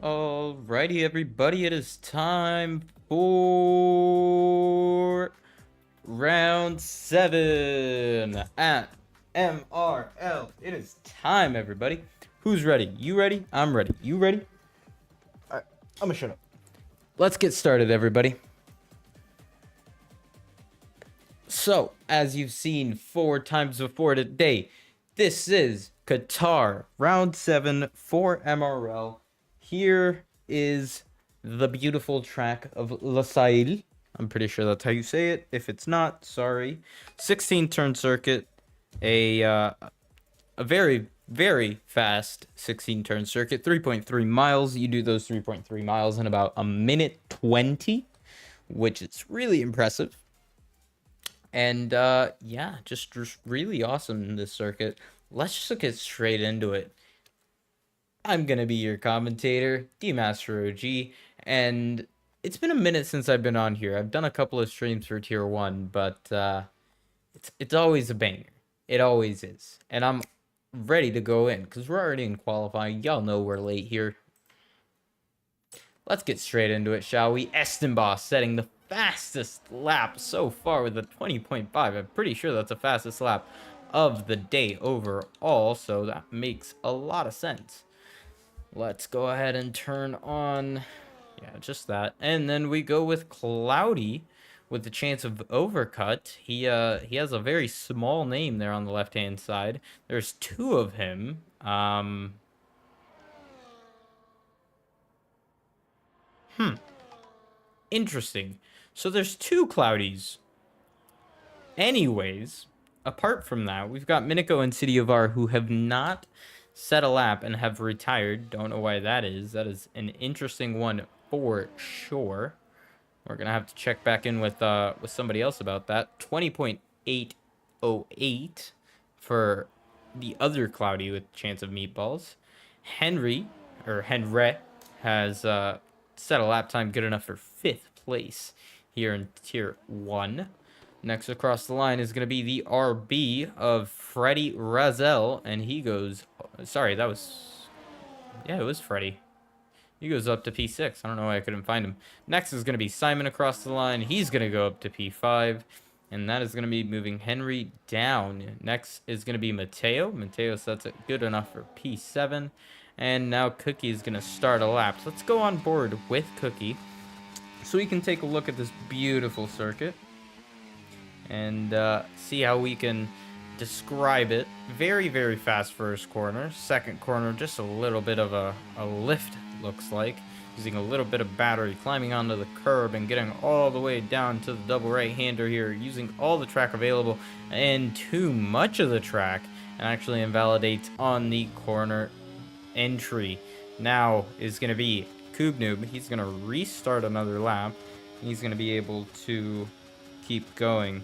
Alrighty, everybody, it is time for round 7 at MRL. It is time, everybody. Who's ready? You ready? I'm ready. You ready? Alright, I'm gonna shut up. Let's get started, everybody. So, as you've seen 4 times before today, this is Qatar, round 7 for MRL. Here is the beautiful track of Lusail. I'm pretty sure that's how you say it. If it's not, sorry. 16 turn circuit, a very, very fast 16 turn circuit, 3.3 miles. You do those 3.3 miles in about a minute 20, which is really impressive. And yeah, just really awesome in this circuit. Let's just get straight into it. I'm gonna be your commentator, D-Master OG, and it's been a minute since I've been on here. I've done a couple of streams for Tier 1, but it's always a banger. It always is. And I'm ready to go in, because we're already in qualifying. Y'all know we're late here. Let's get straight into it, shall we? Estenboss setting the fastest lap so far with a 20.5. I'm pretty sure that's the fastest lap of the day overall, so that makes a lot of sense. Let's go ahead and turn on, yeah, just that. And then we go with Cloudy with the chance of overcut. He has a very small name there on the left-hand side. There's 2 of him. Interesting. So there's 2 Cloudies. Anyways, apart from that, we've got Miniko and City of R who have not set a lap and have retired. Don't know why that is. That is an interesting one for sure. We're gonna have to check back in with somebody else about that. 20.808 for the other Cloudy with chance of meatballs. Henry has set a lap time good enough for 5th place here in Tier 1. Next across the line is going to be the RB of Freddie Razel, and he goes, sorry, that was, yeah, it was Freddie. He goes up to P6. I don't know why I couldn't find him. Next is going to be Simon across the line. He's going to go up to P5, and that is going to be moving Henry down. Next is going to be Mateo. Mateo sets it good enough for P7, and now Cookie is going to start a lap. So let's go on board with Cookie so we can take a look at this beautiful circuit and see how we can describe it. Very, very fast first corner. Second corner, just a little bit of a lift, looks like. Using a little bit of battery, climbing onto the curb and getting all the way down to the double right-hander here, using all the track available and too much of the track, and actually invalidates on the corner entry. Now is going to be Noob. He's going to restart another lap. He's going to be able to keep going.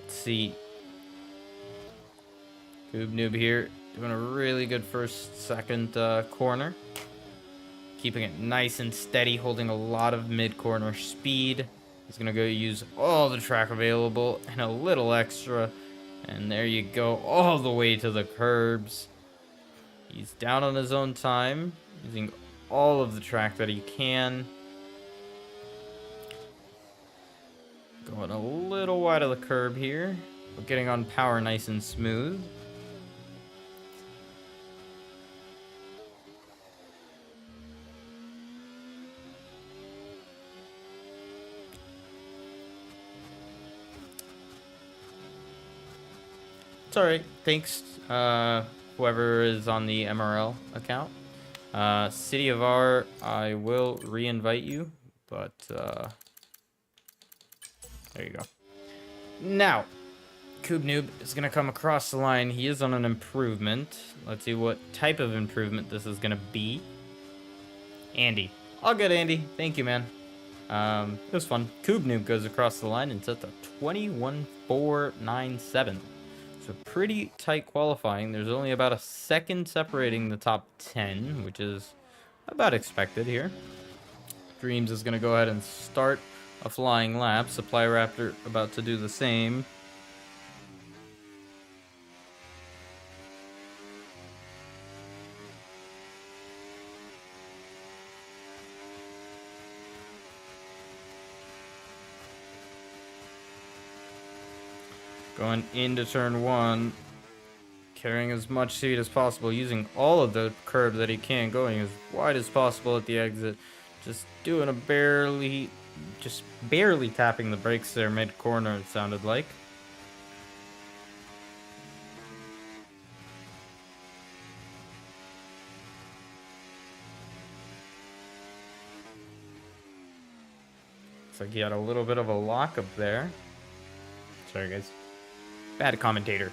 See, Noob here doing a really good second corner, keeping it nice and steady, holding a lot of mid-corner speed. He's gonna go use all the track available and a little extra, and there you go, all the way to the curbs. He's down on his own time, using all of the track that he can. Going a little wide of the curb here, but getting on power nice and smooth. It's alright. Thanks, whoever is on the MRL account. City of R, I will re-invite you, but there you go. Now, Noob is going to come across the line. He is on an improvement. Let's see what type of improvement this is going to be. Andy. All good, Andy. Thank you, man. It was fun. Noob goes across the line and sets a 21.497. So pretty tight qualifying. There's only about a second separating the top 10, which is about expected here. Dreams is going to go ahead and start a flying lap. Supply Raptor about to do the same. Going into turn 1. Carrying as much speed as possible, using all of the curb that he can, going as wide as possible at the exit. Just doing a barely tapping the brakes there mid-corner, it sounded like. Looks like he had a little bit of a lock up there. Sorry, guys. Bad commentator.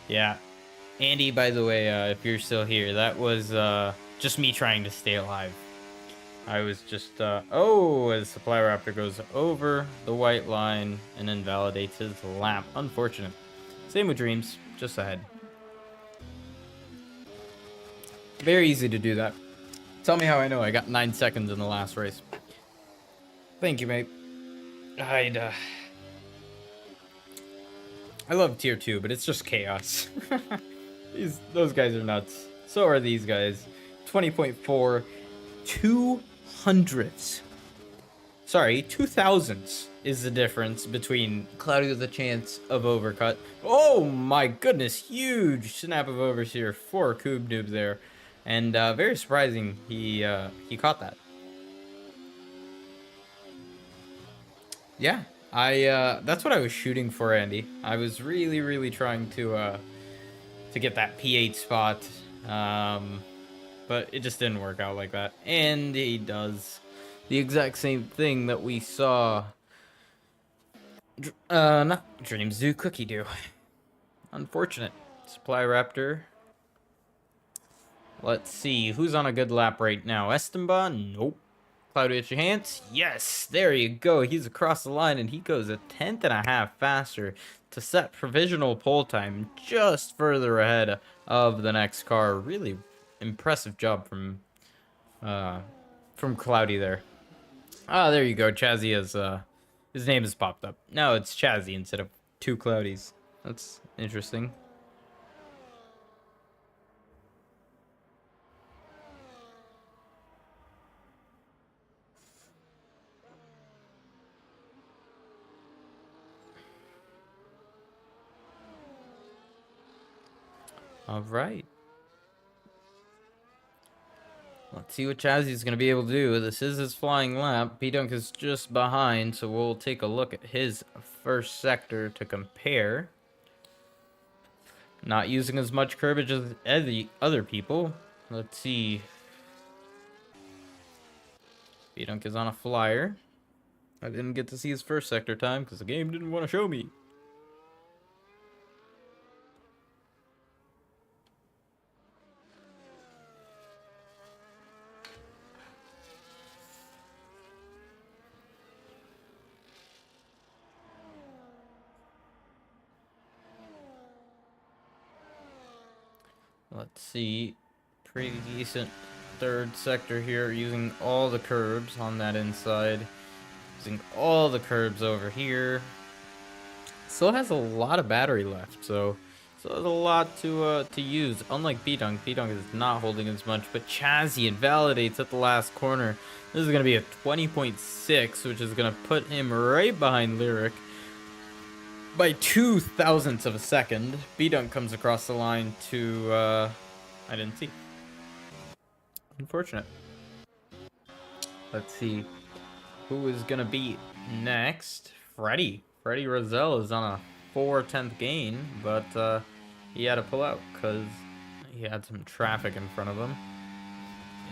Yeah. Andy, by the way, if you're still here, that was just me trying to stay alive. I was just, as Supply Raptor goes over the white line and invalidates his lap. Unfortunate. Same with Dreams, just ahead. Very easy to do that. Tell me how I know. I got 9 seconds in the last race. Thank you, mate. I love Tier 2, but it's just chaos. Those guys are nuts. So are these guys. 20.4, 200ths. Sorry, 2000ths is the difference between Cloudy with a chance of overcut. Oh my goodness, huge snap of oversteer for Coob Noob there. And very surprising he caught that. Yeah, that's what I was shooting for, Andy. I was really trying to get that P8 spot, but it just didn't work out like that. And he does the exact same thing that we saw. Not Dreams do, Cookie do. Unfortunate. Supply Raptor. Let's see who's on a good lap right now. Esteban? Nope. Cloudy with your hands? Yes, there you go. He's across the line, and he goes a 10th.5 faster to set provisional pole time just further ahead of the next car. Really impressive job from Cloudy there. Ah, there you go. Chazzy has his name has popped up. Now it's Chazzy instead of 2 Cloudies. That's interesting. All right. Let's see what Chazzy's going to be able to do. This is his flying lap. B-Dunk is just behind, so we'll take a look at his first sector to compare. Not using as much curbage as the other people. Let's see. B-Dunk is on a flyer. I didn't get to see his first sector time because the game didn't want to show me. Let's see. Pretty decent third sector here, using all the curbs on that inside. Using all the curbs over here. Still has a lot of battery left, so there's a lot to use. Unlike B-Dunk, B-Dunk is not holding as much, but Chazzy invalidates at the last corner. This is going to be a 20.6, which is going to put him right behind Lyric by 0.02 of a second. B-Dunk comes across the line to, I didn't see. Unfortunate. Let's see who is going to be next. Freddie Roselle is on a 4/10 gain, but he had to pull out because he had some traffic in front of him.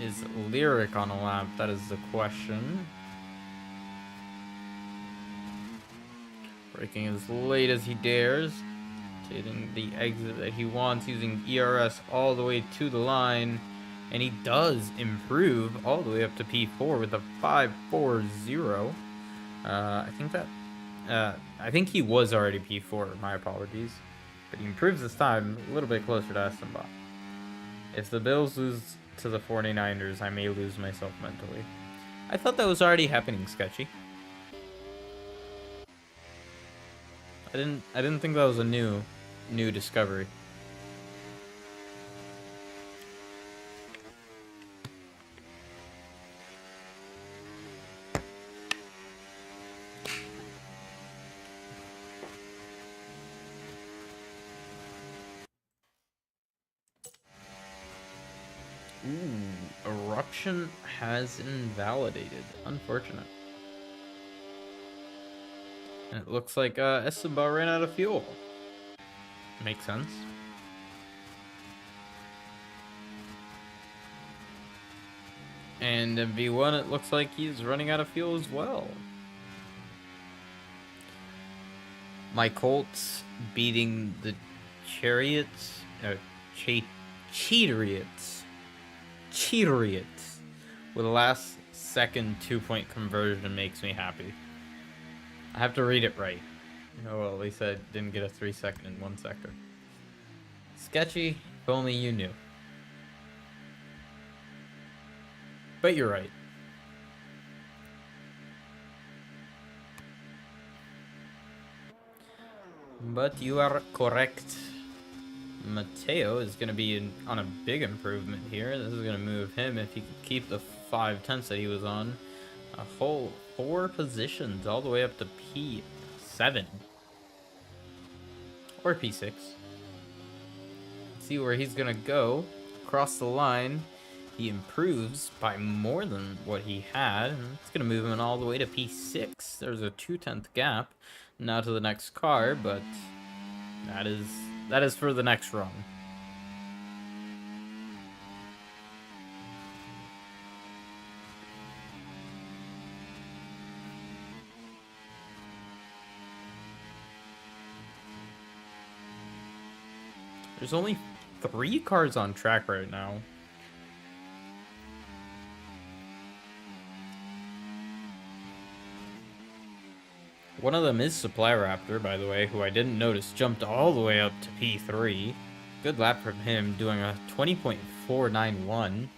Is Lyric on a lap? That is the question. Braking as late as he dares. Taking the exit that he wants, using ERS all the way to the line. And he does improve all the way up to P4 with a 5.40. I think he was already P4, my apologies. But he improves his time a little bit closer to Esteban. If the Bills lose to the 49ers, I may lose myself mentally. I thought that was already happening, Sketchy. I didn't think that was a new discovery. selection has invalidated. Unfortunate. And it looks like Esteban ran out of fuel. Makes sense. And in V1, it looks like he's running out of fuel as well. My Colts beating the Chariots, Cheateriots with a last second 2-point conversion makes me happy. I have to read it right. Oh well, at least I didn't get a 3-second in one sector. Sketchy, if only you knew. But you're right. But you are correct. Mateo is going to be on a big improvement here. This is going to move him, if he can keep the 5/10 that he was on, a whole 4 positions all the way up to P7 or P6. See where he's going to go. Across the line, he improves by more than what he had. It's going to move him all the way to P6. There's a 2/10 gap now to the next car, but that is for the next run. There's only 3 cars on track right now. One of them is Supply Raptor, by the way, who I didn't notice jumped all the way up to P3. Good lap from him, doing a 20.491.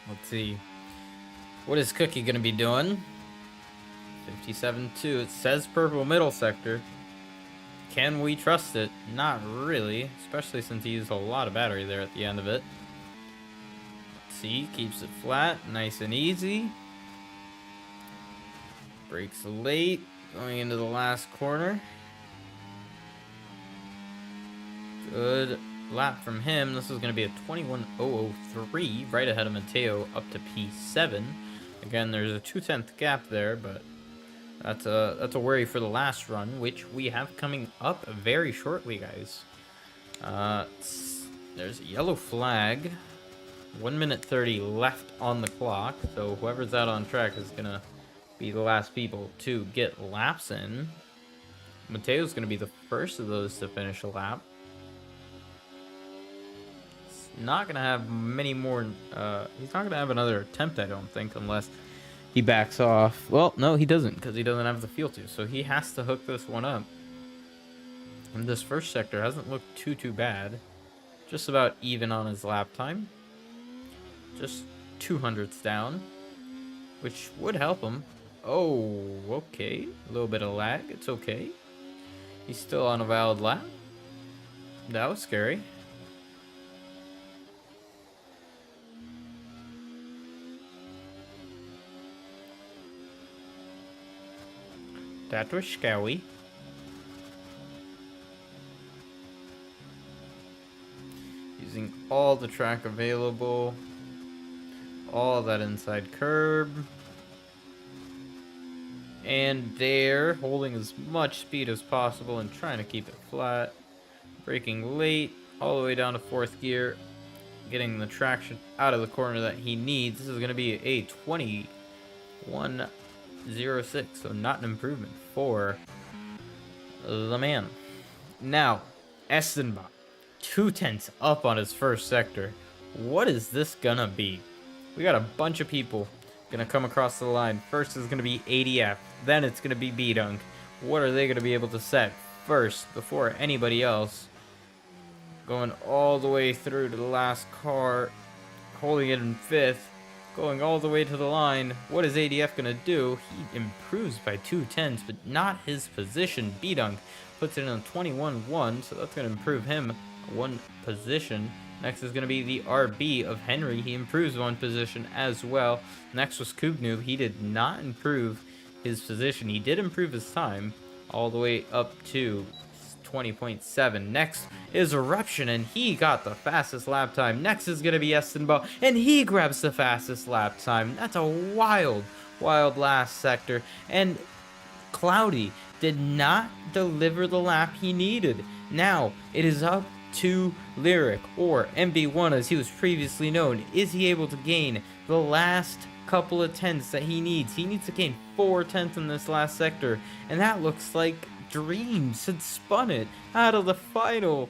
Let's see. What is Cookie going to be doing? 57.2. It says purple middle sector. Can we trust it? Not really, especially since he used a lot of battery there at the end of it. See, keeps it flat, nice and easy. Brakes late, going into the last corner. Good lap from him. This is going to be a 21.003, right ahead of Mateo, up to P7. Again, there's a 2/10 gap there, but that's a worry for the last run, which we have coming up very shortly, guys. There's a yellow flag. 1 minute 30 left on the clock, so whoever's out on track is gonna be the last people to get laps in. Mateo's gonna be the first of those to finish a lap. He's not gonna have many more. He's not gonna have another attempt, I don't think, unless he backs off. Well, no, he doesn't, because he doesn't have the fuel to, so he has to hook this one up. And this first sector hasn't looked too bad. Just about even on his lap time. Just 200ths down, which would help him. Oh, okay. A little bit of lag. It's okay. He's still on a valid lap. That was scary. That was scary. Using all the track available. All that inside curb. And there, holding as much speed as possible and trying to keep it flat. Braking late, all the way down to 4th gear. Getting the traction out of the corner that he needs. This is going to be a 21.06, so not an improvement for the man. Now, Esteban, 2/10 up on his first sector. What is this gonna be? We got a bunch of people gonna come across the line. First is gonna be ADF, then it's gonna be B-Dunk. What are they gonna be able to set first before anybody else? Going all the way through to the last car, holding it in 5th, going all the way to the line. What is ADF gonna do? He improves by 2/10, but not his position. B-Dunk puts it in a 21.1, so that's gonna improve him 1 position. Next is going to be the RB of Henry. He improves 1 position as well. Next was Kubnoob. He did not improve his position. He did improve his time all the way up to 20.7. Next is Eruption, and he got the fastest lap time. Next is going to be Estenbach, and he grabs the fastest lap time. That's a wild, wild last sector. And Cloudy did not deliver the lap he needed. Now, it is up to Lyric, or MB1 as he was previously known. Is he able to gain the last couple of tenths that he needs? He needs to gain 4 tenths in this last sector, and that looks like Dreams had spun it out of the final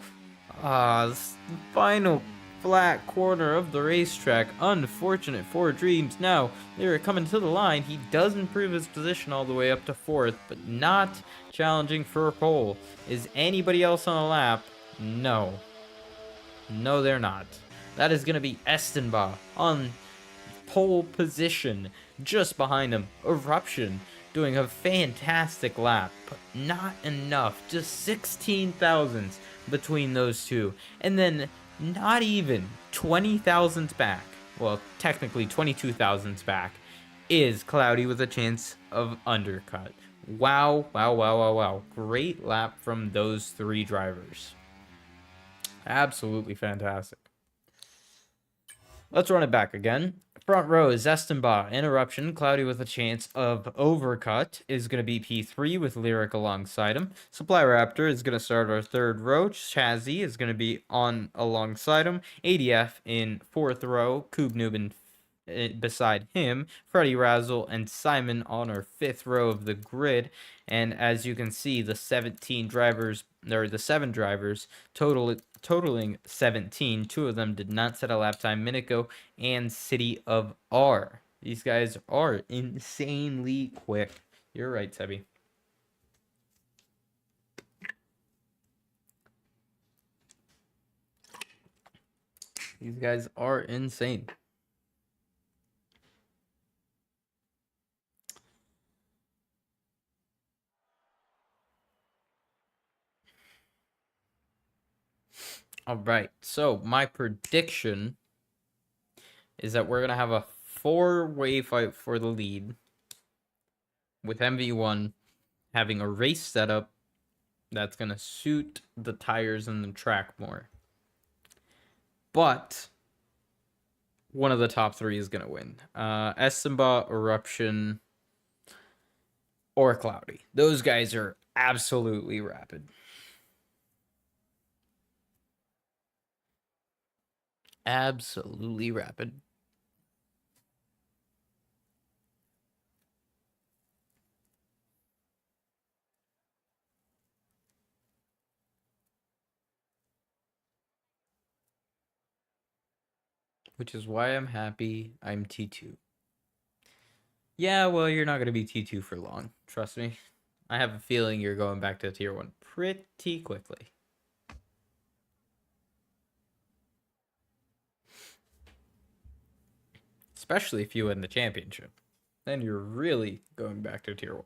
flat corner of the racetrack. Unfortunate for Dreams. Now, Lyric coming to the line. He does improve his position all the way up to 4th, but not challenging for a pole. Is anybody else on a lap? No. No, they're not. That is going to be Estenbach on pole position, just behind him. Eruption doing a fantastic lap, but not enough. Just 16 thousandths between those two. And then not even 20 thousandths back, well, technically 22 thousandths back, is Cloudy with a chance of undercut. Wow, wow, wow, wow, wow. Great lap from those 3 drivers. Absolutely fantastic. Let's run it back again. Front row is Estenbach, Interruption, Cloudy with a chance of overcut is going to be P3 with Lyric alongside him. Supply Raptor is going to start our 3rd row. Chazzy is going to be on alongside him. ADF in 4th row. Coob Newman beside him. Freddie Razzle and Simon on our 5th row of the grid. And as you can see, the 7 drivers totaling 17. 2 of them did not set a lap time. Minico and City of R. These guys are insanely quick. You're right, Sebi. These guys are insane. All right, so my prediction is that we're going to have a 4-way fight for the lead, with MV1 having a race setup that's going to suit the tires and the track more. But one of the top 3 is going to win. Estenbach, Eruption, or Cloudy. Those guys are absolutely rapid. Absolutely rapid. Which is why I'm happy I'm T2. Yeah, well, you're not going to be T2 for long. Trust me. I have a feeling you're going back to Tier 1 pretty quickly. Especially if you win the championship. Then you're really going back to Tier 1.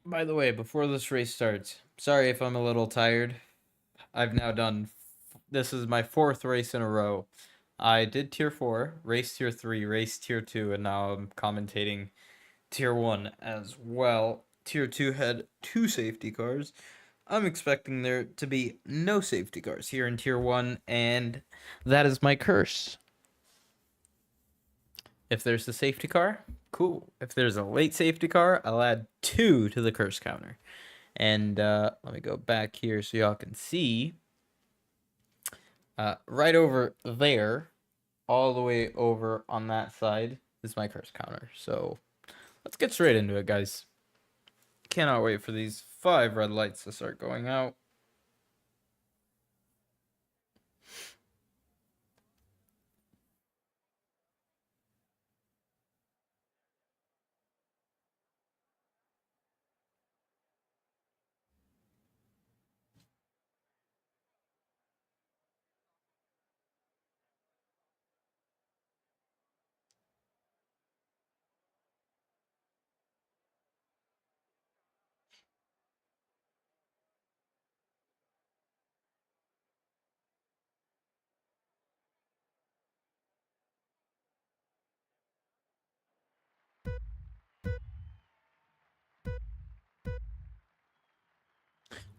By the way, before this race starts, sorry if I'm a little tired. I've now done, this is my 4th race in a row. I did Tier 4, race Tier 3, race Tier 2, and now I'm commentating Tier 1 as well. Tier 2 had 2 safety cars. I'm expecting there to be no safety cars here in Tier 1, and that is my curse. If there's a safety car, cool. If there's a late safety car, I'll add 2 to the curse counter. And let me go back here so y'all can see. Right over there, all the way over on that side, is my curse counter. So let's get straight into it, guys. Cannot wait for these 5 red lights to start going out.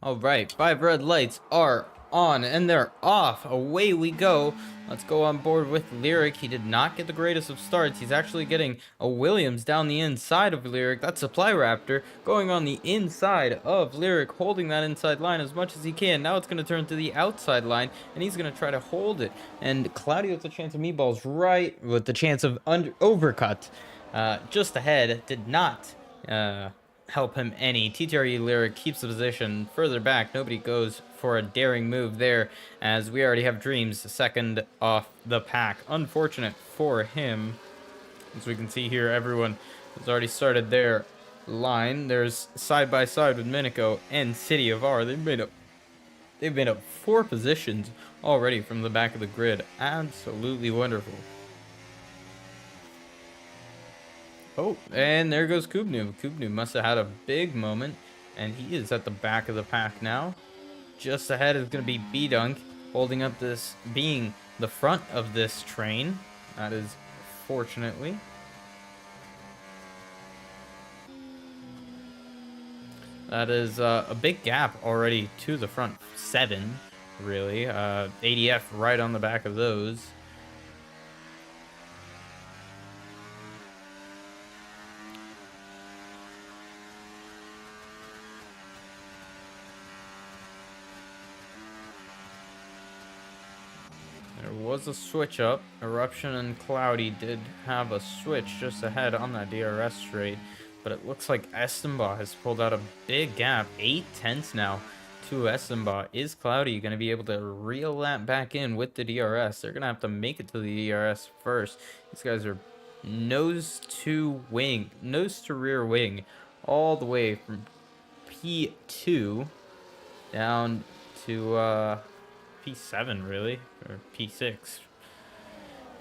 All right, 5 red lights are on and they're off. Away we go. Let's go on board with Lyric. He did not get the greatest of starts. He's actually getting a Williams down the inside of Lyric. That's Supply Raptor going on the inside of Lyric, holding that inside line as much as he can. Now it's going to turn to the outside line, and he's going to try to hold it. And Cloudy with the chance of meatballs right with the chance of overcut just ahead. Did not help him any. TTRE Lyric keeps the position further back. Nobody goes for a daring move there, as we already have Dreams second off the pack. Unfortunate for him. As we can see here, everyone has already started their line. There's side by side with Minico and City of R. They've made up 4 positions already from the back of the grid. Absolutely wonderful. Oh, and there goes Kubnu. Kubnu must have had a big moment, and he is at the back of the pack now. Just ahead is going to be B-Dunk, holding up this, being the front of this train. That is, fortunately. That is a big gap already to the front 7, really. ADF right on the back of those. There was a switch up. Eruption and Cloudy did have a switch just ahead on that DRS straight, but it looks like Estimba has pulled out a big gap. 8/10 now to Estimba. Is Cloudy going to be able to reel that back in with the DRS? They're going to have to make it to the DRS first. These guys are nose to rear wing, all the way from P2 down to P7, really, or P6.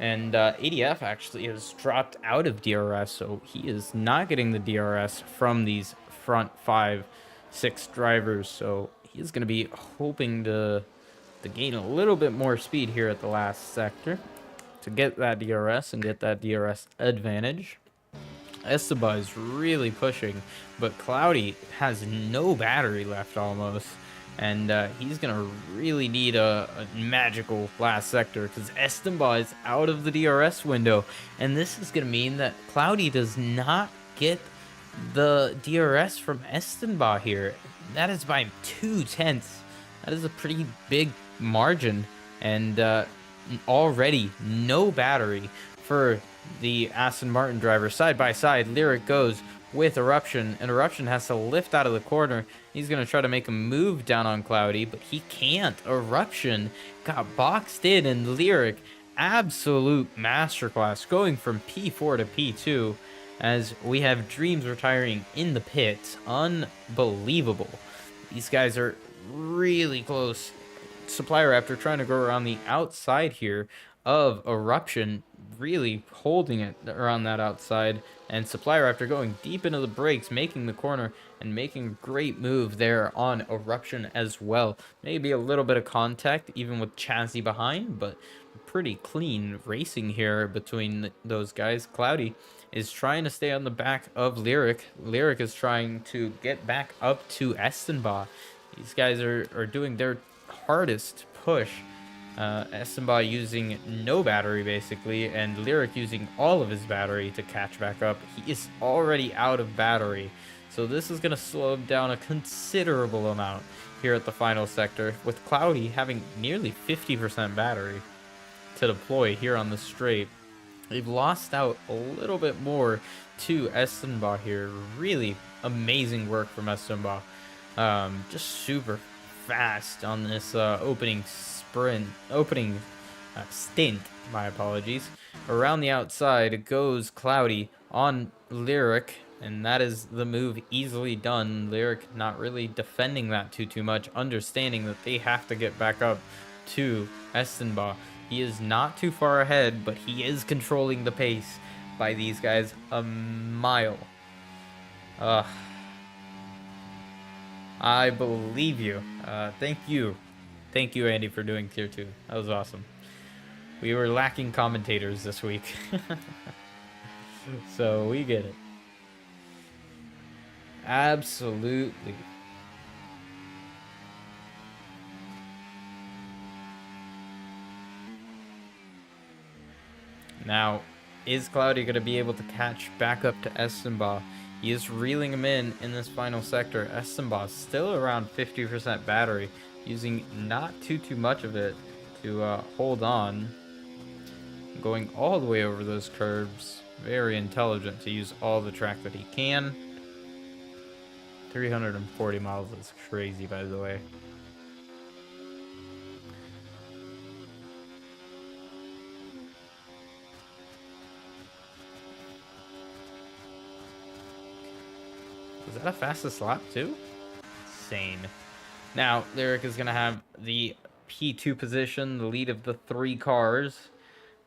And ADF actually has dropped out of DRS, so he is not getting the DRS from these front 5, 6 drivers. So he's going to be hoping to gain a little bit more speed here at the last sector to get that DRS and get that DRS advantage. Esteban is really pushing, but Cloudy has no battery left almost. And he's going to really need a magical last sector because Estimba is out of the DRS window. And this is going to mean that Cloudy does not get the DRS from Estimba here. That is by 2/10. That is a pretty big margin. And already no battery for the Aston Martin driver. Side by side, Lyric goes with Eruption, and Eruption has to lift out of the corner. He's going to try to make a move down on Cloudy, but he can't. Eruption got boxed in, and Lyric, absolute masterclass, going from P4 to P2, as we have Dreams retiring in the pits. Unbelievable. These guys are really close. Supply Raptor trying to go around the outside here of Eruption, really holding it around that outside, and Supply Raptor going deep into the brakes, making the corner and making a great move there on Eruption as well. Maybe a little bit of contact even with Chazzy behind, but pretty clean racing here between those guys. Cloudy is trying to stay on the back of Lyric. Lyric is trying to get back up to Estimba. These guys are doing their hardest push. Estimba using no battery basically, and Lyric using all of his battery to catch back up. He is already out of battery, so this is going to slow him down a considerable amount here at the final sector, with Cloudy having nearly 50% battery to deploy here on the straight. They've lost out a little bit more to Estimba here. Really amazing work from Estimba. Just super fast on this opening stint, my apologies. Around the outside goes Cloudy on Lyric, and that is the move easily done. Lyric not really defending that too much, understanding that they have to get back up to Estimba. He is not too far ahead, but he is controlling the pace by these guys a mile. I believe you. Thank you. Thank you, Andy, for doing tier 2. That was awesome. We were lacking commentators this week. So we get it. Absolutely. Now, is Cloudy going to be able to catch back up to Estenbaugh? He is reeling him in this final sector. Estenbaugh still around 50% battery, using not too much of it to hold on. Going all the way over those curves. Very intelligent to use all the track that he can. 340 miles is crazy, by the way. Was that a fastest lap too? Insane. Now, Lyric is going to have the P2 position, the lead of the 3 cars.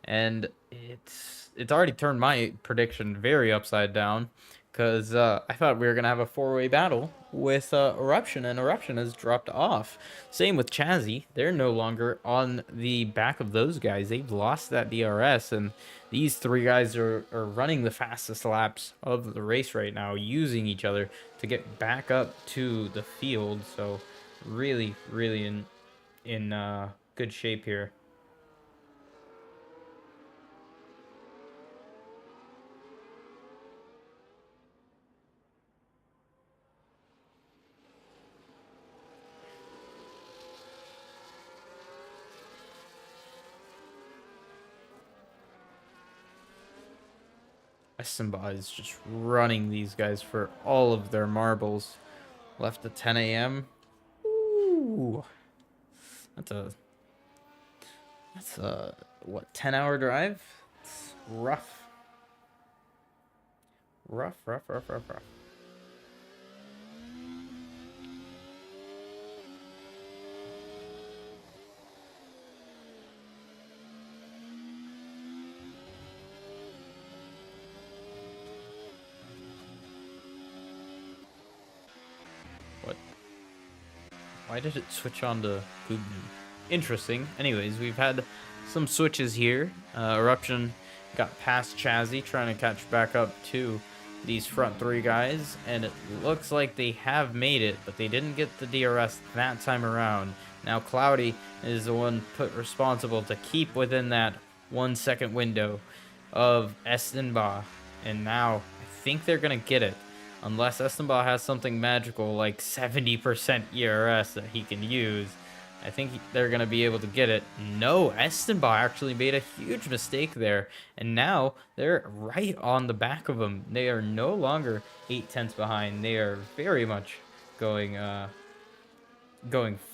And it's already turned my prediction very upside down, because I thought we were gonna have a 4-way battle with Eruption, and Eruption has dropped off. Same with Chazzy; they're no longer on the back of those guys. They've lost that DRS, and these 3 guys are running the fastest laps of the race right now, using each other to get back up to the field. So really in good shape here. Estenbaugh is just running these guys for all of their marbles. Left at 10 a.m. Ooh, that's a what, 10-hour drive? It's rough. Rough. What? Why did it switch on to Gubnu? Interesting. Anyways, we've had some switches here. Eruption got past Chazzy, trying to catch back up to these front 3 guys, and it looks like they have made it, but they didn't get the DRS that time around. Now Cloudy is the one put responsible to keep within that 1-second window of Estenbaugh, and now I think they're gonna get it, unless Estenbaugh has something magical like 70% ERS that he can use. I think they're going to be able to get it. No, Estenbaugh actually made a huge mistake there. And now they're right on the back of him. They are no longer 8/10 behind. They are very much going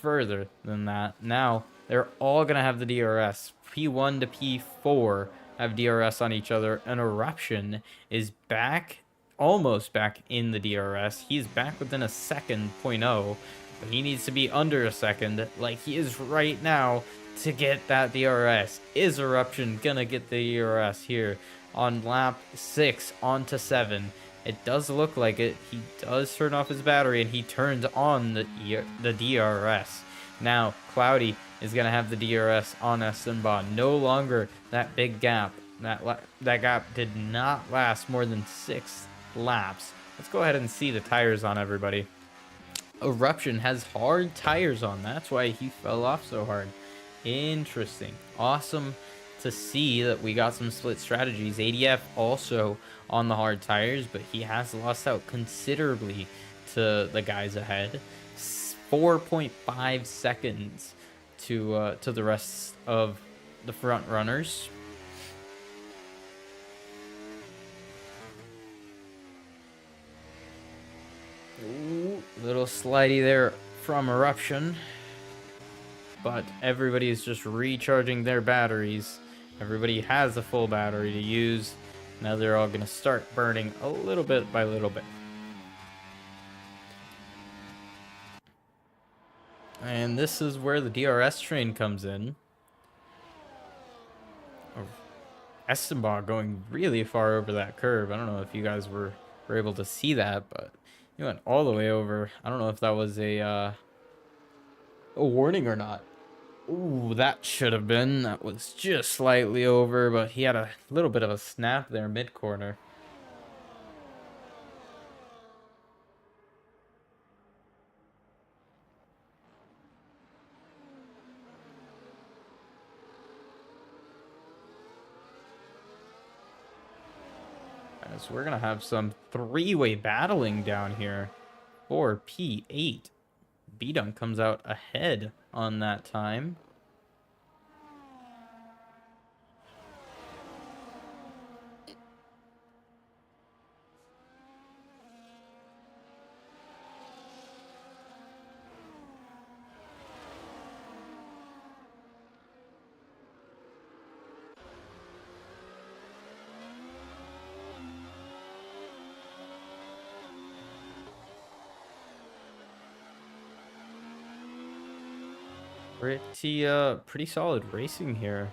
further than that. Now they're all going to have the DRS. P1 to P4 have DRS on each other. And Eruption is back, almost back in the DRS. He's back within a second, 0.0. But he needs to be under a second, like he is right now, to get that DRS. Is Eruption gonna get the DRS here on lap 6 onto 7? It does look like it. He does turn off his battery, and he turns on the DRS. Now, Cloudy is gonna have the DRS on Estenbaugh. No longer that big gap. That gap did not last more than 6 laps. Let's go ahead and see the tires on everybody. Eruption has hard tires on. That's why he fell off so hard. Interesting. Awesome to see that we got some split strategies. ADF also on the hard tires, but he has lost out considerably to the guys ahead. 4.5 seconds to the rest of the front runners. Ooh, little slidey there from Eruption, but everybody is just recharging their batteries. Everybody has a full battery to use. Now they're all going to start burning a little bit by little bit. And this is where the DRS train comes in. Estenbaugh going really far over that curve. I don't know if you guys were able to see that, but he went all the way over. I don't know if that was a warning or not. Ooh, that should have been. That was just slightly over, but he had a little bit of a snap there mid-corner. As we're going to have some three-way battling down here for P8. B-Dunk comes out ahead on that time. Pretty solid racing here,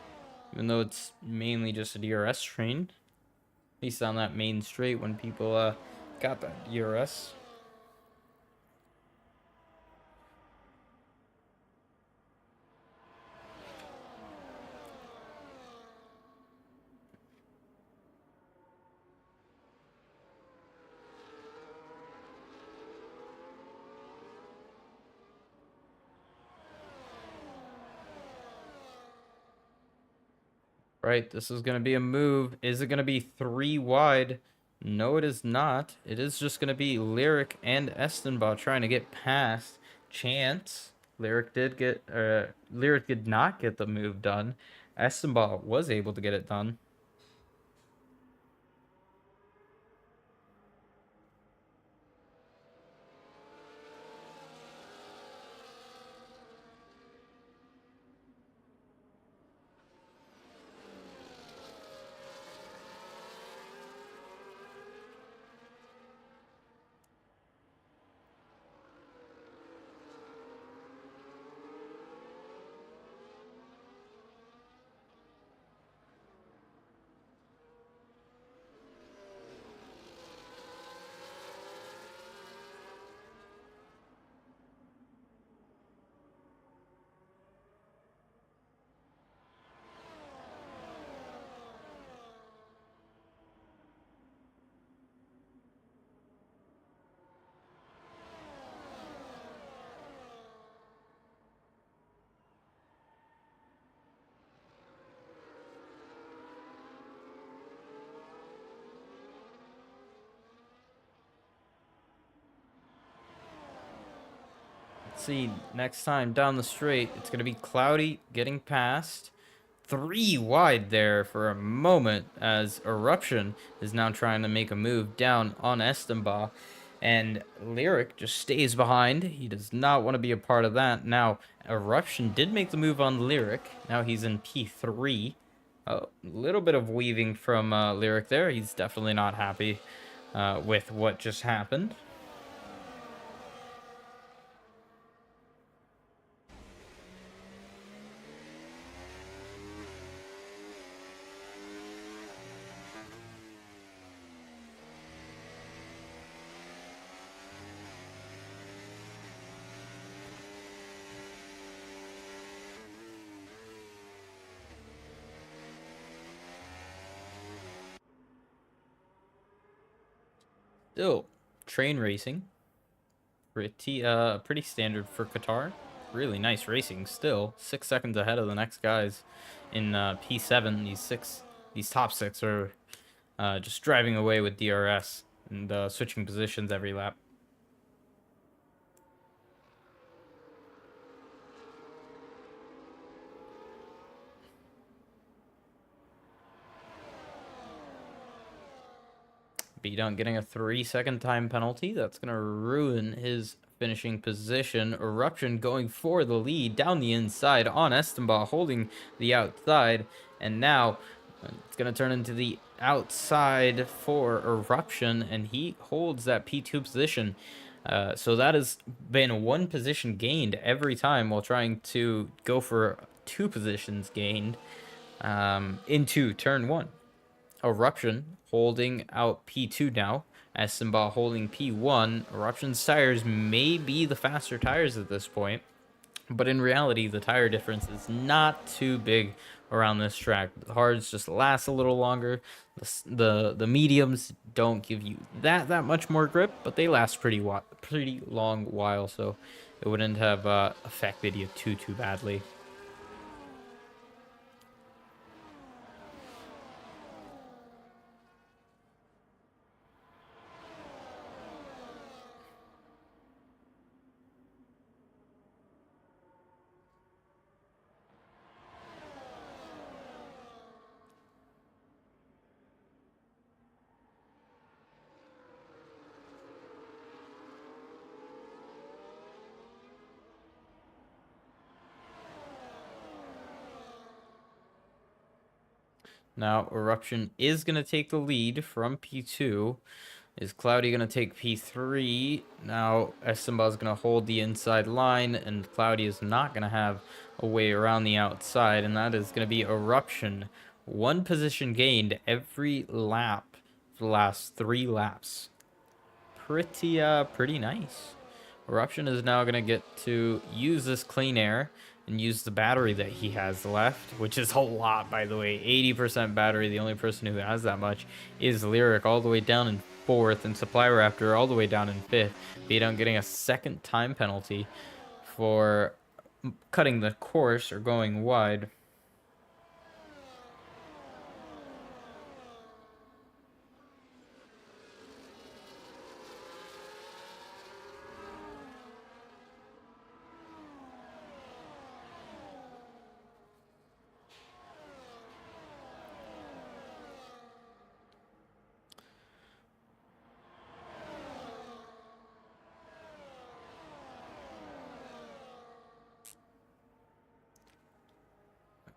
even though it's mainly just a DRS train. At least on that main straight when people got that DRS. Right, this is going to be a move. Is it going to be 3 wide? No, it is not. It is just going to be Lyric and Estenbaugh trying to get past Chance. Lyric did not get the move done. Estenbaugh was able to get it done. See, next time down the straight, it's going to be Cloudy getting past. 3 wide there for a moment as Eruption is now trying to make a move down on Estenbaugh. And Lyric just stays behind. He does not want to be a part of that. Now, Eruption did make the move on Lyric. Now he's in P3. A little bit of weaving from Lyric there. He's definitely not happy with what just happened. Still, train racing. Pretty standard for Qatar. Really nice racing still. 6 seconds ahead of the next guys in P7. These top 6 are just driving away with DRS and switching positions every lap. B-Dunk getting a 3-second time penalty. That's going to ruin his finishing position. Eruption going for the lead down the inside on Estenbaugh, holding the outside. And now it's going to turn into the outside for Eruption, and he holds that P2 position. So that has been 1 position gained every time while trying to go for 2 positions gained into turn 1. Eruption holding out P2 now. Estenbaugh holding P1. Eruption's tires may be the faster tires at this point, but in reality, the tire difference is not too big around this track. The hards just last a little longer. The mediums don't give you that much more grip, but they last pretty long while, so it wouldn't have affected you too badly. Now, Eruption is going to take the lead from P2. Is Cloudy going to take P3? Now, Estimba is going to hold the inside line, and Cloudy is not going to have a way around the outside, and that is going to be Eruption. One position gained every lap for the last 3 laps. Pretty nice. Eruption is now going to get to use this clean air and use the battery that he has left, which is a lot, by the way. 80% battery. The only person who has that much is Lyric, all the way down in 4th, and Supply Raptor all the way down in 5th. Beat getting a second time penalty for cutting the course or going wide.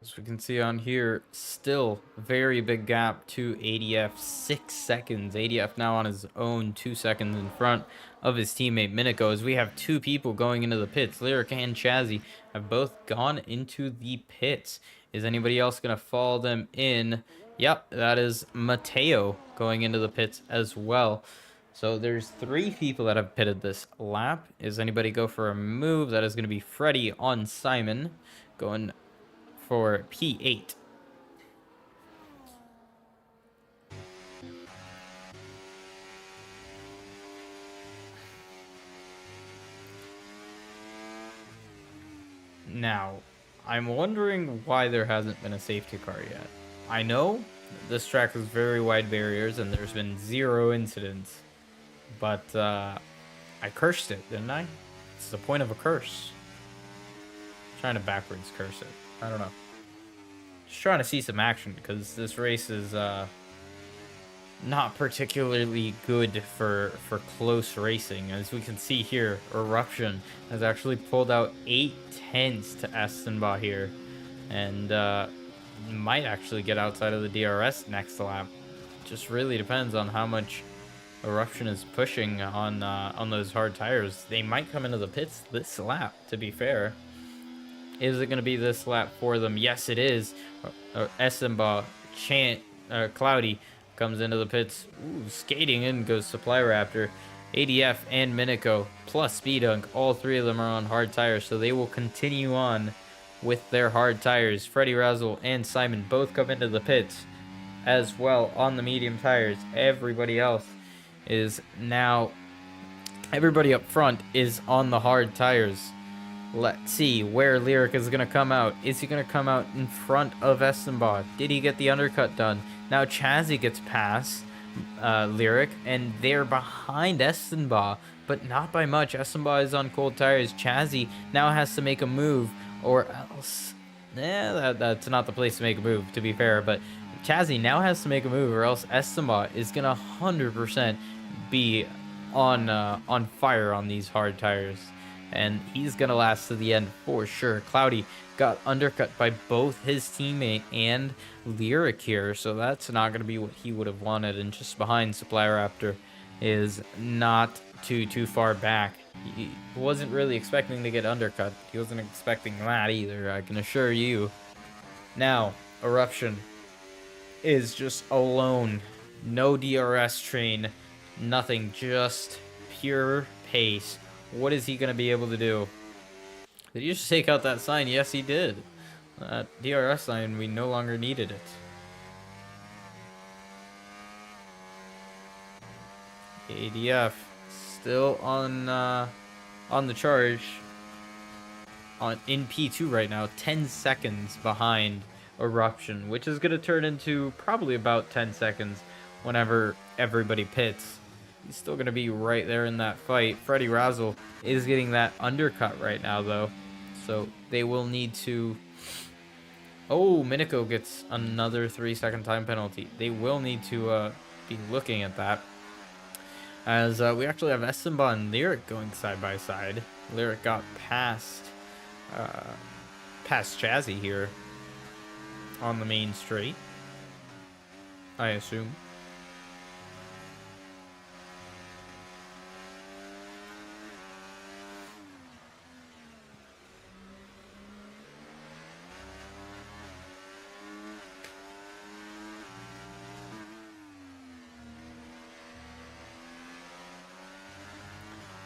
As we can see on here, still very big gap to ADF, 6 seconds. ADF now on his own, 2 seconds in front of his teammate Minico, as we have 2 people going into the pits. Lyric and Chazzy have both gone into the pits. Is anybody else going to follow them in? Yep, that is Mateo going into the pits as well. So there's 3 people that have pitted this lap. Is anybody go for a move? That is going to be Freddy on Simon, going for P8. Now, I'm wondering why there hasn't been a safety car yet. I know this track has very wide barriers and there's been 0 incidents, but I cursed it, didn't I? It's the point of a curse. I'm trying to backwards curse it. I don't know. Just trying to see some action because this race is not particularly good for close racing. As we can see here, Eruption has actually pulled out 8 tenths to Estimba here, and might actually get outside of the DRS next lap. Just really depends on how much Eruption is pushing on those hard tires. They might come into the pits this lap, to be fair. Is it going to be this lap for them? Yes, it is. Estimba, Cloudy comes into the pits. Ooh, skating in goes Supply Raptor. ADF and Minico plus Speed Dunk. All 3 of them are on hard tires, so they will continue on with their hard tires. Freddy Razzle and Simon both come into the pits as well on the medium tires. Everybody else is now... Everybody up front is on the hard tires. Let's see where Lyric is going to come out. Is he going to come out in front of Estimba? Did he get the undercut done? Now Chazzy gets past Lyric, and they're behind Estimba, but not by much. Estimba is on cold tires. Chazzy now has to make a move, or else... that's not the place to make a move, to be fair, but Chazzy now has to make a move, or else Estimba is going to 100% be on fire on these hard tires. And he's going to last to the end for sure. Cloudy got undercut by both his teammate and Lyric here, so that's not going to be what he would have wanted. And just behind Supply Raptor is not too far back. He wasn't really expecting to get undercut. He wasn't expecting that either, I can assure you. Now, Eruption is just alone. No DRS train, nothing, just pure pace. What is he going to be able to do? Did he just take out that sign? Yes, he did. That DRS sign, we no longer needed it. ADF still on the charge. In P2 right now, 10 seconds behind Eruption, which is going to turn into probably about 10 seconds whenever everybody pits. He's still going to be right there in that fight. Freddy Razzle is getting that undercut right now, though. So they will need to... Oh, Minico gets another 3-second time penalty. They will need to be looking at that. As we actually have Estimba and Lyric going side by side. Lyric got past Chazzy here on the main straight. I assume.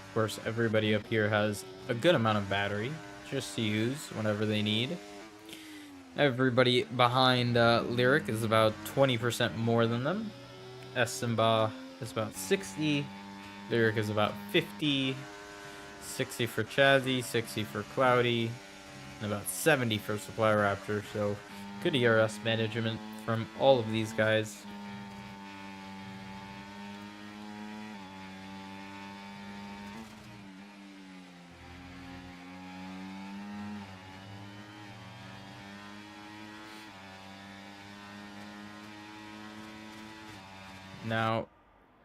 Of course, everybody up here has a good amount of battery just to use whenever they need. Everybody behind Lyric is about 20% more than them. Estimba is about 60. Lyric is about 50. 60 for Chazzy, 60 for Cloudy, and about 70 for Supply Raptor. So good ERS management from all of these guys. Now,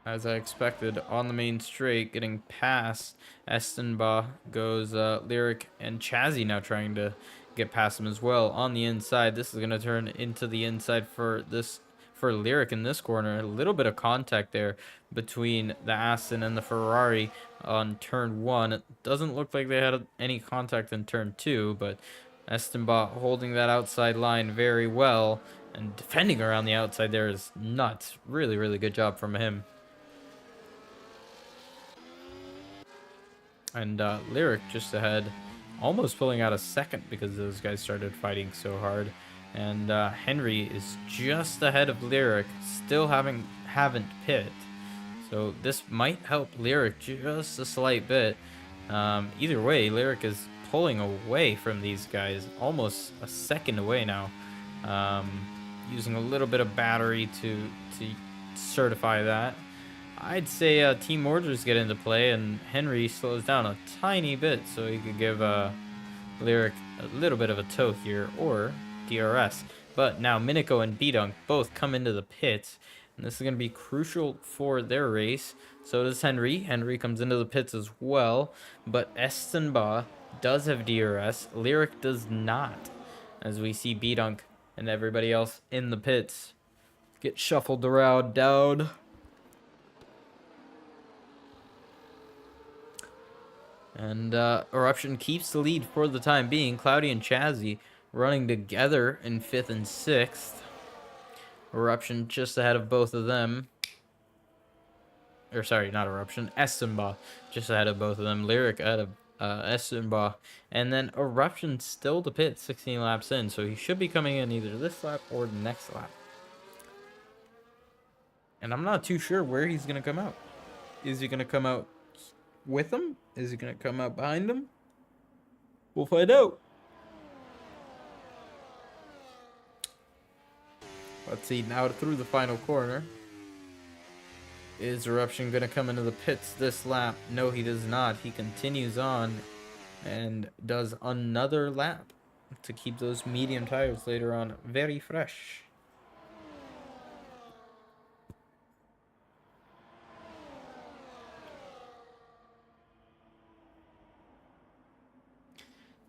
as I expected, on the main straight, getting past Estenba goes Lyric and Chazzy now trying to get past him as well. On the inside, this is going to turn into the inside for Lyric in this corner. A little bit of contact there between the Aston and the Ferrari on turn 1. It doesn't look like they had any contact in turn 2, but Estenba holding that outside line very well. And defending around the outside there is nuts. Really, really good job from him. And Lyric just ahead, almost pulling out a second because those guys started fighting so hard. And Henry is just ahead of Lyric, still haven't pit. So this might help Lyric just a slight bit. Either way, Lyric is pulling away from these guys, almost a second away now. Using a little bit of battery to certify that. I'd say team orders get into play, and Henry slows down a tiny bit so he could give Lyric a little bit of a tow here, or DRS. But now Miniko and B-Dunk both come into the pits, and this is going to be crucial for their race. So does Henry. Henry comes into the pits as well, but Estenba does have DRS. Lyric does not, as we see B-Dunk and everybody else in the pits get shuffled around down. And Eruption keeps the lead for the time being. Cloudy and Chazzy running together in 5th and 6th. Eruption just ahead of both of them. Or sorry, not Eruption. Estimba just ahead of both of them. Lyric ahead of Estimba. And then Eruption still to pit 16 laps in. So he should be coming in either this lap or the next lap. And I'm not too sure where he's going to come out. Is he going to come out with him? Is he going to come out behind him? We'll find out. Let's see now through the final corner. Is Eruption going to come into the pits this lap? No, he does not. He continues on and does another lap to keep those medium tires later on very fresh.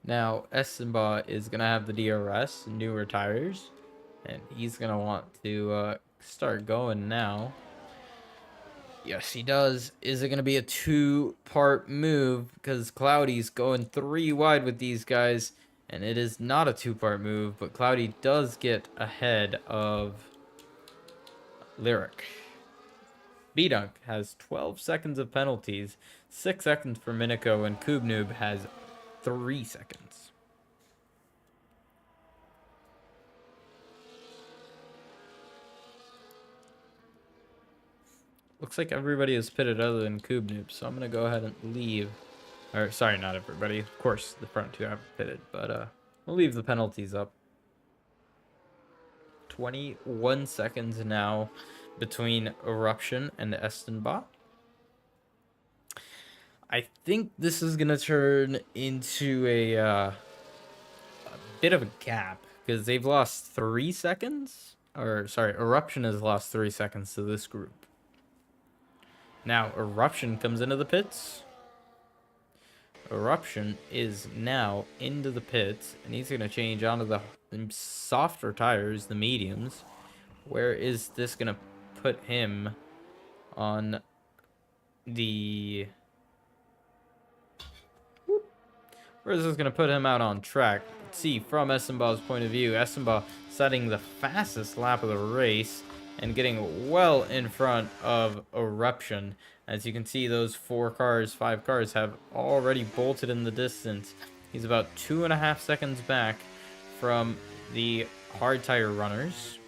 Now, Estimba is going to have the DRS, newer tires, and he's going to want to start going now. Yes, he does. Is it going to be a 2-part move? Because Cloudy's going 3 wide with these guys, and it is not a 2-part move, but Cloudy does get ahead of Lyric. B-Dunk has 12 seconds of penalties, 6 seconds for Miniko, and Kubnoob has 3 seconds. Looks like everybody is pitted other than Kubnoob, so I'm going to go ahead and leave. Or, sorry, not everybody. Of course, the front 2 have pitted, but we'll leave the penalties up. 21 seconds now between Eruption and Estenba. I think this is going to turn into a bit of a gap because they've lost 3 seconds. Or, sorry, Eruption has lost 3 seconds to this group. Now, Eruption comes into the pits. Eruption is now into the pits, and he's going to change onto the softer tires, the mediums, Where is this going to put him on the... Where is this going to put him out on track? Let's see, from Essenbaugh's point of view, Essenbaugh setting the fastest lap of the race and getting well in front of Eruption. As you can see, those 5 cars have already bolted in the distance. He's about 2.5 seconds back from the hard tire runners.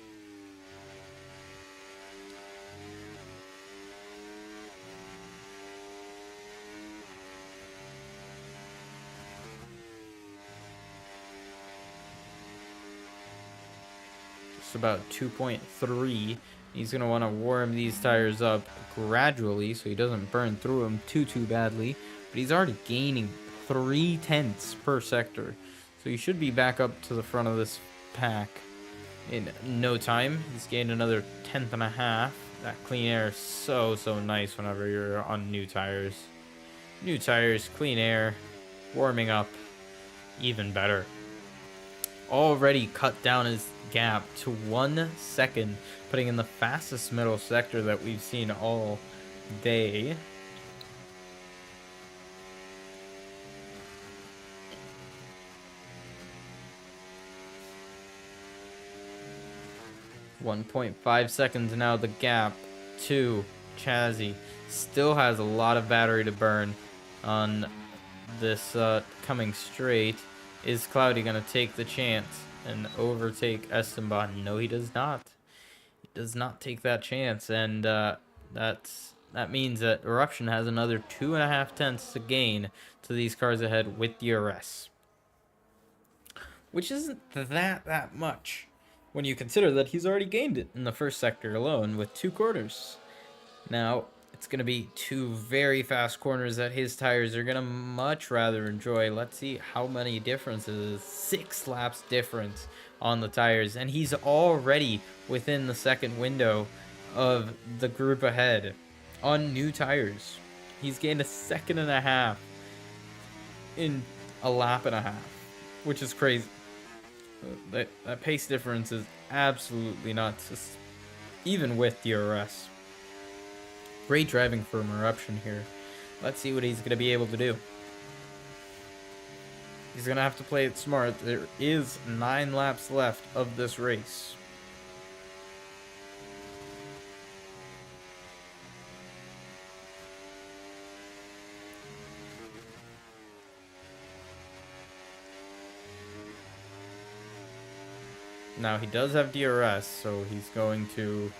Just about 2.3. He's going to want to warm these tires up gradually so he doesn't burn through them too badly. But he's already gaining 0.3 per sector. So he should be back up to the front of this pack in no time. He's gained another 1/10.5. That clean air is so nice whenever you're on new tires. New tires, clean air, warming up, even better. Already cut down his gap to 1 second, putting in the fastest middle sector that we've seen all day. .5 seconds now, the gap to Chazzy. Still has a lot of battery to burn on this coming straight. Is Cloudy going to take the chance and overtake Essenbaugh? No, he does not. He does not take that chance, and that means that Eruption has another 2.5 tenths to gain to these cars ahead with DRS, which isn't that much when you consider that he's already gained it in the first sector alone with 2 corners. Now, it's going to be 2 very fast corners that his tires are going to much rather enjoy. Let's see how many differences. 6 laps difference on the tires, and he's already within the second window of the group ahead on new tires. He's gained 1.5 seconds in a lap and a half, which is crazy. That pace difference is absolutely nuts, even with DRS. Great driving from Eruption here. Let's see what he's going to be able to do. He's going to have to play it smart. There is 9 laps left of this race. Now, he does have DRS, so he's going to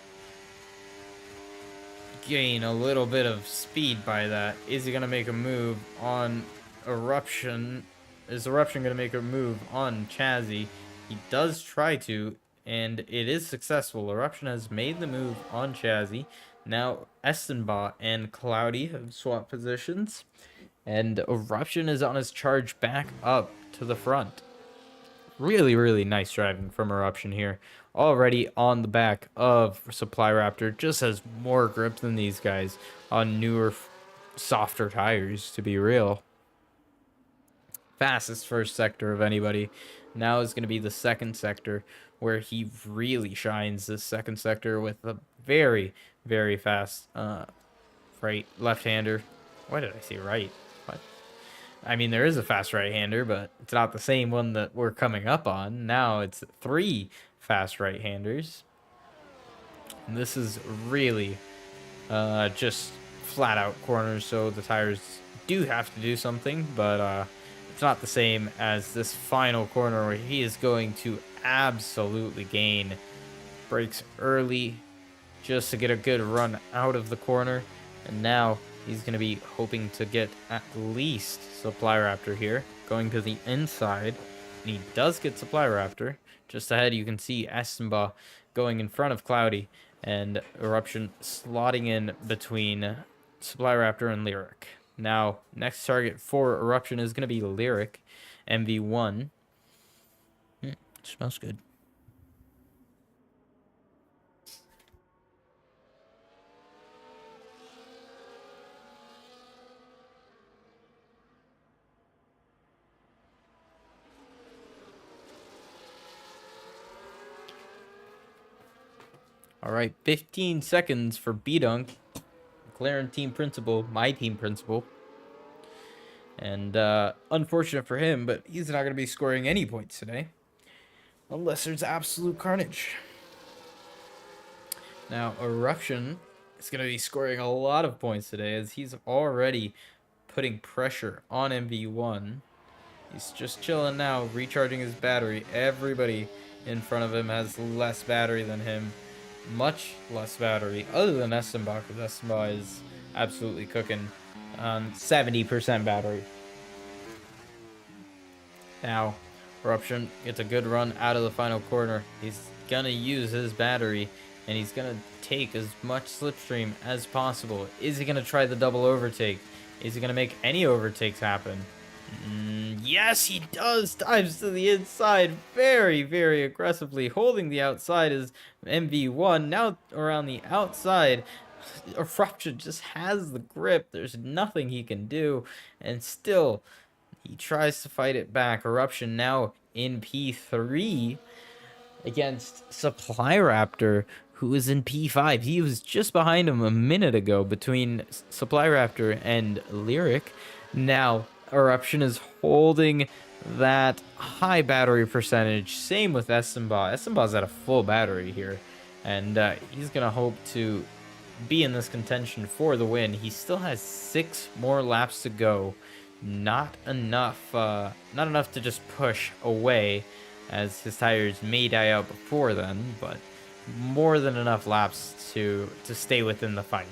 gain a little bit of speed by that. Is he going to make a move on Eruption? Is Eruption going to make a move on Chazzy? He does try to, and it is successful. Eruption has made the move on Chazzy. Now, Essenbaugh and Cloudy have swapped positions, and Eruption is on his charge back up to the front. Really nice driving from Eruption here. Already on the back of Supply Raptor. Just has more grip than these guys on newer, softer tires, to be real. Fastest first sector of anybody. Now is going to be the second sector, where he really shines. This second sector with a very fast right left-hander. Why did I say right? What? I mean, there is a fast right-hander, but it's not the same one that we're coming up on. Now it's 3 fast right-handers. And this is really just flat-out corners, so the tires do have to do something, but it's not the same as this final corner where he is going to absolutely gain. Brakes early just to get a good run out of the corner, and now he's going to be hoping to get at least Supply Raptor here, going to the inside, and he does get Supply Raptor. Just ahead, you can see Essenbaugh going in front of Cloudy, and Eruption slotting in between Supply Raptor and Lyric. Now, next target for Eruption is going to be Lyric, MV1. Smells good. All right, 15 seconds for B-Dunk, McLaren team principal, my team principal. And unfortunate for him, but he's not going to be scoring any points today. Unless there's absolute carnage. Now, Eruption is going to be scoring a lot of points today as he's already putting pressure on MV1. He's just chilling now, recharging his battery. Everybody in front of him has less battery than him. Much less battery, other than Essenbach, because Essenbach is absolutely cooking on 70% battery. Now, Eruption gets a good run out of the final corner. He's going to use his battery, and he's going to take as much slipstream as possible. Is he going to try the double overtake? Is he going to make any overtakes happen? Yes, he does. Dives to the inside very, very aggressively. Holding the outside is MV1. Now around the outside, Eruption just has the grip. There's nothing he can do. And still, he tries to fight it back. Eruption now in P3 against Supply Raptor, who is in P5. He was just behind him a minute ago between Supply Raptor and Lyric. Now, Eruption is holding that high battery percentage. Same with Essenbach. Essenbach's at a full battery here. And he's going to hope to be in this contention for the win. He still has 6 more laps to go. Not enough to just push away, as his tires may die out before then, but more than enough laps to stay within the fight.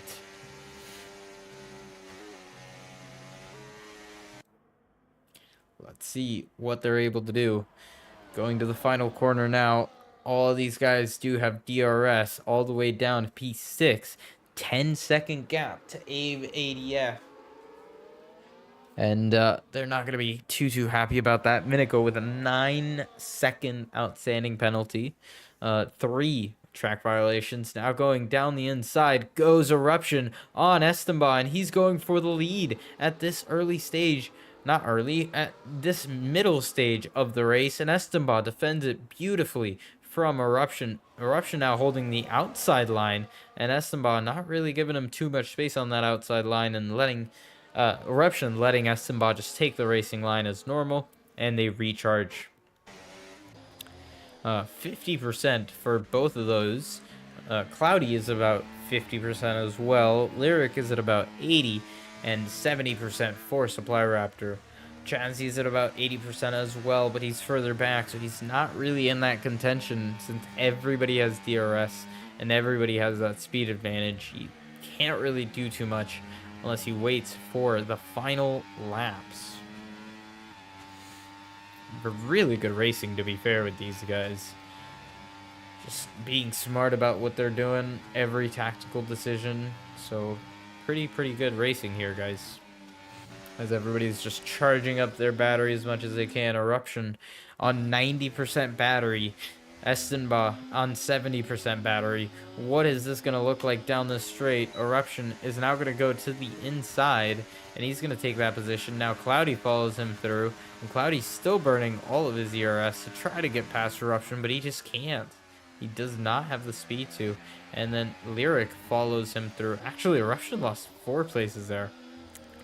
Let's see what they're able to do. Going to the final corner now. All of these guys do have DRS all the way down to P6. 10-second gap to ADF. And they're not going to be too happy about that. Minico with a 9-second outstanding penalty. 3 track violations. Now going down the inside goes Eruption on Estemba, and he's going for the lead at this early stage. Not early, at this middle stage of the race. And Estemba defends it beautifully from Eruption. Eruption now holding the outside line, and Estemba not really giving him too much space on that outside line, and letting Eruption letting Estemba just take the racing line as normal, and they recharge. 50% for both of those. Cloudy is about 50% as well. Lyric is at about 80, and 70% for Supply Raptor. Chansey's at about 80% as well, but he's further back, so he's not really in that contention since everybody has DRS and everybody has that speed advantage. He can't really do too much unless he waits for the final laps. Really good racing, to be fair, with these guys. Just being smart about what they're doing, every tactical decision. So pretty good racing here, guys, as everybody's just charging up their battery as much as they can. Eruption on 90% battery, Estemba on 70% battery. What is this going to look like down the straight? Eruption is now going to go to the inside, and he's going to take that position. Now Cloudy follows him through, and Cloudy's still burning all of his ERS to try to get past Eruption, but he just can't. He does not have the speed to. And then Lyric follows him through. Actually, Eruption lost 4 places there.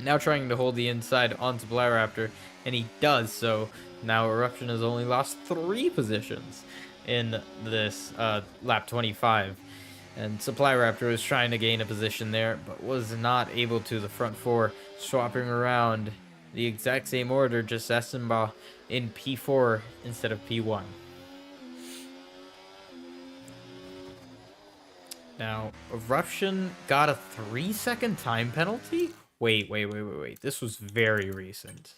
Now trying to hold the inside on Supply Raptor, and he does so. Now Eruption has only lost 3 positions in this lap 25. And Supply Raptor was trying to gain a position there, but was not able to. The front 4 swapping around the exact same order, just Essenbach in P4 instead of P1. Now, Eruption got a 3-second time penalty? Wait. This was very recent.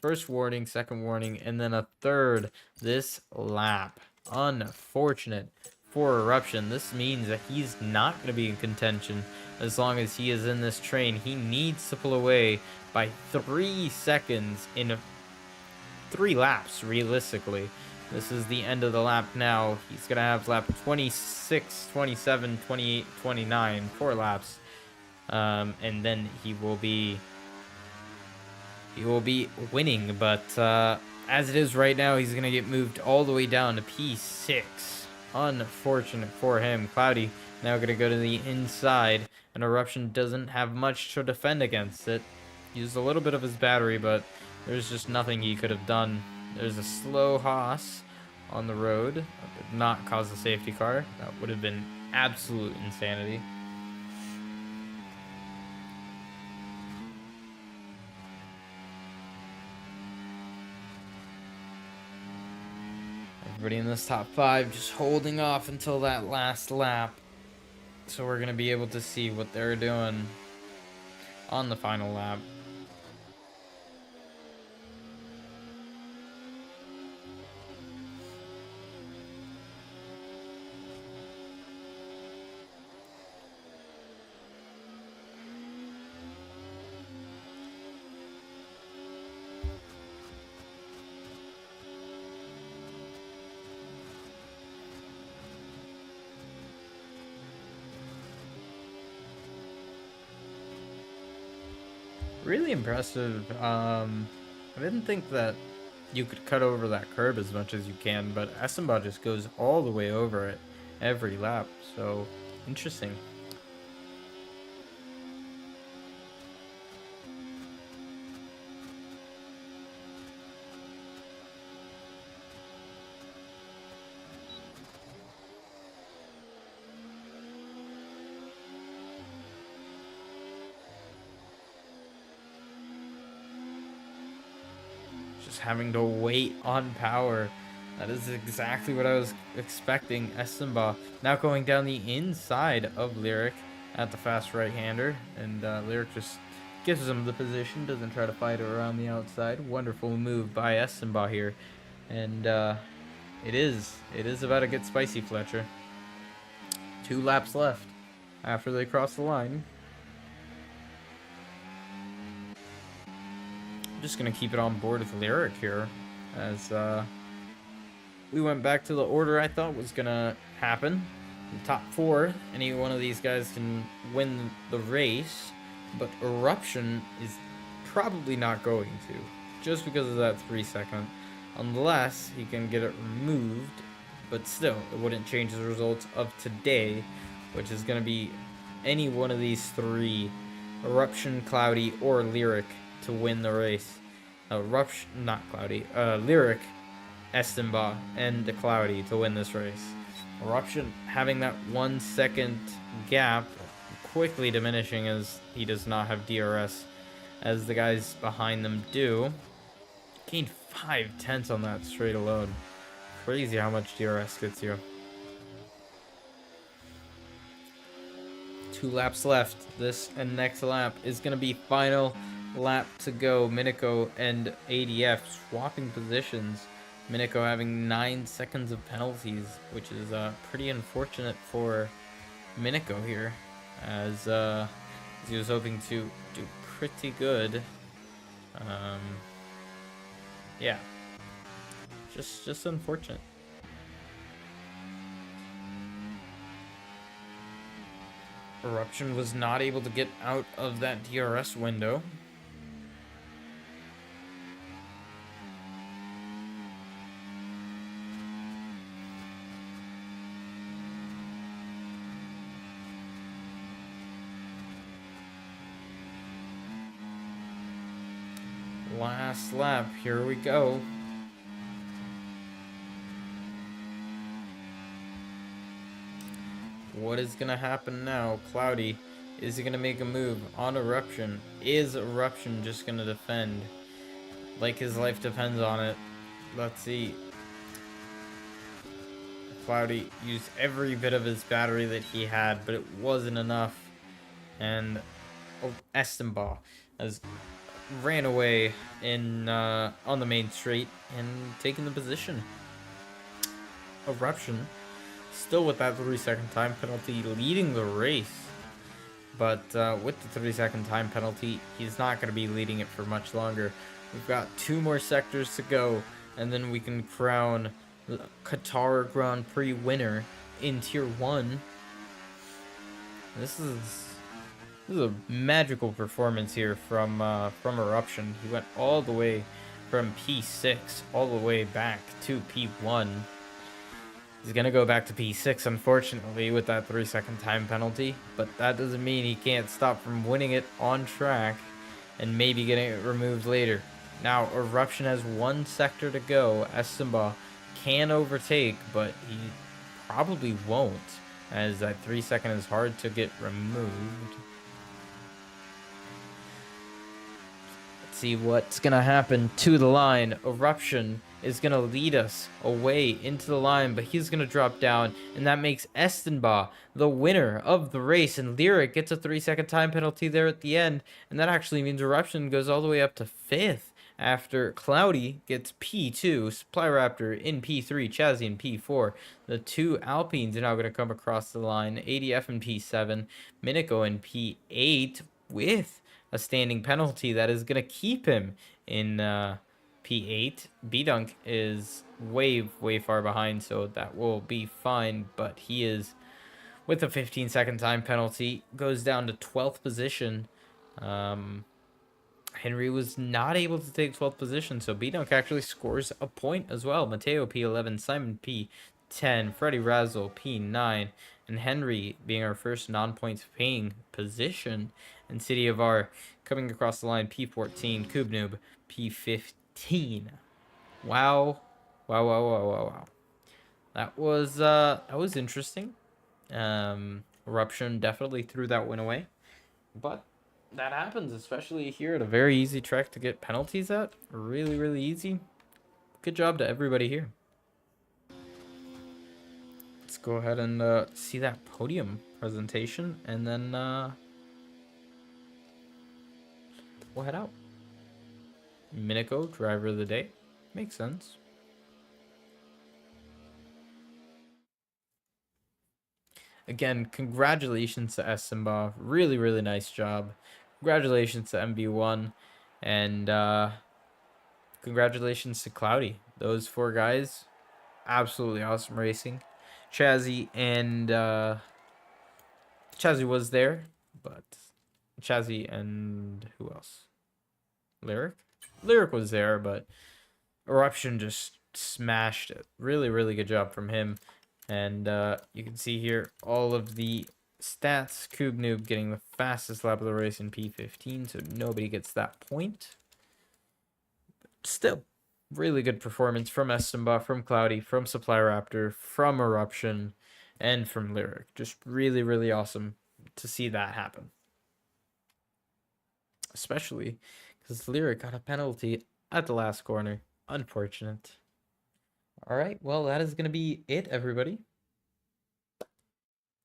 First warning, second warning, and then a third this lap. Unfortunate for Eruption. This means that he's not going to be in contention as long as he is in this train. He needs to pull away by 3 seconds in 3 laps, realistically. This is the end of the lap now. He's going to have lap 26, 27, 28, 29, 4 laps. And then he will be winning. But as it is right now, he's going to get moved all the way down to P6. unfortunate for him. Cloudy now going to go to the inside, and Eruption doesn't have much to defend against it. Used a little bit of his battery, but there's just nothing he could have done. There's a slow Haas on the road. That did not cause a safety car. That would have been absolute insanity. Everybody in this top 5 just holding off until that last lap. So we're going to be able to see what they're doing on the final lap. Really impressive. I didn't think that you could cut over that curb as much as you can, but Essenbaugh just goes all the way over it every lap. So interesting. Just having to wait on power. That is exactly what I was expecting. Essenbaugh now going down the inside of Lyric at the fast right-hander. And Lyric just gives him the position, doesn't try to fight it around the outside. Wonderful move by Essenbaugh here. And it is about to get spicy, Fletcher. 2 laps left after they cross the line. I'm just going to keep it on board with Lyric here, as we went back to the order I thought was going to happen. The top 4, any one of these guys can win the race, but Eruption is probably not going to, just because of that 3-second, unless he can get it removed. But still, it wouldn't change the results of today, which is going to be any one of these 3, Eruption, Cloudy, or Lyric, to win the race. Eruption, not Cloudy, Lyric, Essenbaugh, and Cloudy to win this race. Eruption having that 1 second gap, quickly diminishing as he does not have DRS, as the guys behind them do. Gained 5/10 on that straight alone. Crazy how much DRS gets you. 2 laps left. This and next lap is going to be final lap to go. Minico and ADF swapping positions. Minico having 9 seconds of penalties, which is pretty unfortunate for Minico here, as he was hoping to do pretty good. Yeah, just unfortunate. Eruption was not able to get out of that DRS window. Last lap, here we go. What is going to happen now? Cloudy, is he going to make a move on Eruption? Is Eruption just going to defend? Like his life depends on it. Let's see. Cloudy used every bit of his battery that he had, but it wasn't enough. And Essenbaugh has ran away in on the main straight and taken the position. Eruption still with that 3-second time penalty, leading the race. But with the 3-second time penalty, he's not going to be leading it for much longer. We've got 2 more sectors to go, and then we can crown the Qatar Grand Prix winner in Tier 1. This is a magical performance here from Eruption. He went all the way from P6 all the way back to P1. He's going to go back to P6, unfortunately, with that 3-second time penalty. But that doesn't mean he can't stop from winning it on track and maybe getting it removed later. Now, Eruption has 1 sector to go. Estimba can overtake, but he probably won't, as that 3-second is hard to get removed. Let's see what's going to happen to the line. Eruption is going to lead us away into the line, but he's going to drop down, and that makes Estenba the winner of the race, and Lyric gets a 3-second time penalty there at the end, and that actually means Eruption goes all the way up to 5th after Cloudy gets P2, Supply Raptor in P3, Chazzy in P4. The 2 Alpines are now going to come across the line, ADF in P7, Minico in P8 with a standing penalty that is going to keep him in P8. B-Dunk is way far behind, so that will be fine, but he is, with a 15-second time penalty, goes down to 12th position. Henry was not able to take 12th position, so B-Dunk actually scores a point as well. Mateo P11, Simon P10, Freddie Razzle P9, and Henry being our first non-points paying position. And City of R coming across the line P14, Cube Noob P15. Wow. That was interesting. Eruption definitely threw that win away, but that happens, especially here at a very easy track to get penalties at. Really easy. Good job to everybody here. Let's go ahead and see that podium presentation, and then we'll head out. Minico, driver of the day. Makes sense. Again, congratulations to Esimba. Really nice job. Congratulations to MB1. And congratulations to Cloudy. Those 4 guys, absolutely awesome racing. Chazzy and Chazzy was there, but Chazzy and who else? Lyric? Lyric was there, but Eruption just smashed it. Really good job from him. And you can see here all of the stats. Cube Noob getting the fastest lap of the race in P15, so nobody gets that point. Still, really good performance from Estimba, from Cloudy, from Supply Raptor, from Eruption, and from Lyric. Just really awesome to see that happen. Especially because Lyric got a penalty at the last corner. Unfortunate. All right, well, that is going to be it, everybody.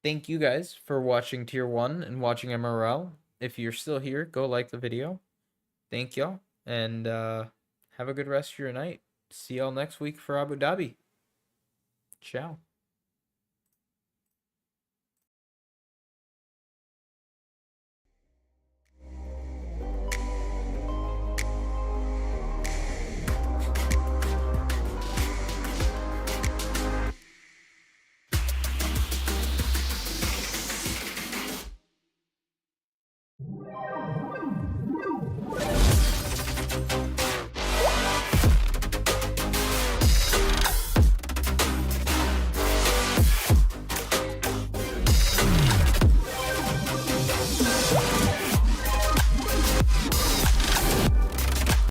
Thank you guys for watching Tier 1 and watching MRL. If you're still here, go like the video. Thank y'all, and have a good rest of your night. See y'all next week for Abu Dhabi. Ciao.